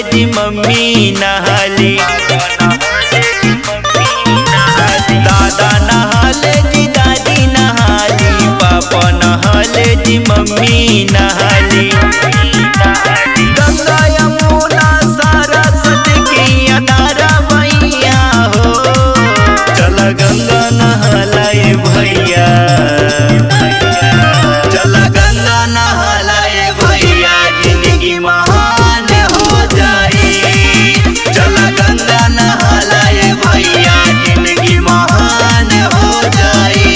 जी मम्मी नहाली, दादा नहाले जी दादी नहाली, पापा नहाले जी मम्मी नहाली। गंगा यमुना सरस्वती की अनारा भैया हो, चल गंगा नहलाए भैया, चल गंगा नहलाए भैया, जिंदगी महान हो जाए। चल गंगा नहलाए भैया, जिंदगी महान हो जाए।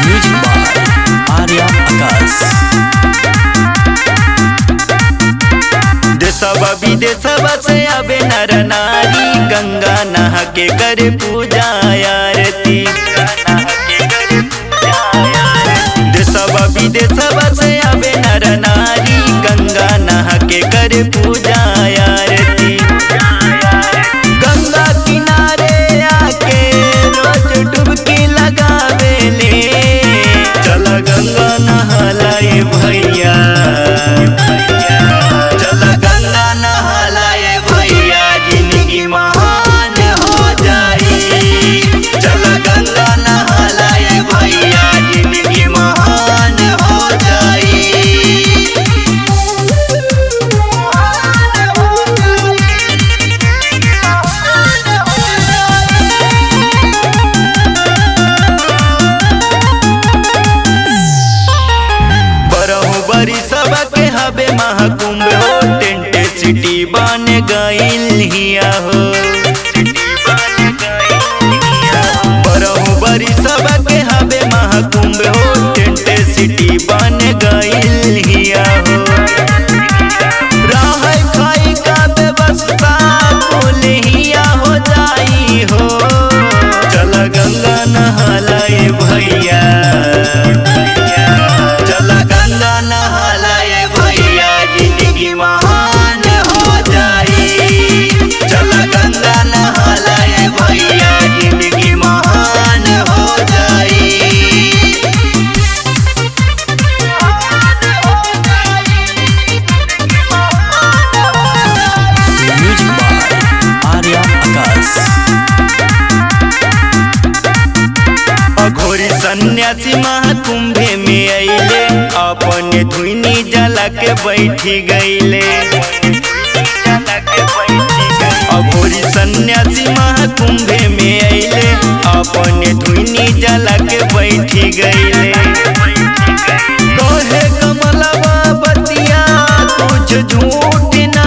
म्यूजिक बाय आर्या आकाश। देशवा विदेशवा से आवे नर नारी, गंगा नहा के करे पूजा आरती। देशवा विदेशवा से आवे नर नारी, गंगा नहा के करे पूजा आरती। गंगा किनारे आके रोज डुबकी लगावे ले, चल गंगा नहलाए भैया, चल गंगा नहलाए भैया, जिंदगी महान हो जाए। चल गंगा नहलाए भैया, जिंदगी महान हो जाए। बरहु बरी सबके हबे महाकुंभ हो, टेंट सिटी बन गइल हिया हो। बरहु बरी सबके हबे महाकुंभ हो, टेंट सिटी बन गइल हिया हो। रहै खाई का व्यवस्था कुल हिया हो जाई हो, चल गंगा नहलाए भैया, चल गंगा नहलाए भैया, जिंदगी महान हो जाए। चल गंगा नहलाए भैया, जिंदगी महान हो जाए। म्यूजिक बाय आर्या आकाश। अघोरी सन्यासी महाकुंभे में अइले, अपने धुनी जला के बैठी गइले। अघोरी सन्यासी महाकुंभे में अइले, अपने धुनी जला के बैठी गइले। कहे कमलवा बतिया कुछ झूठ न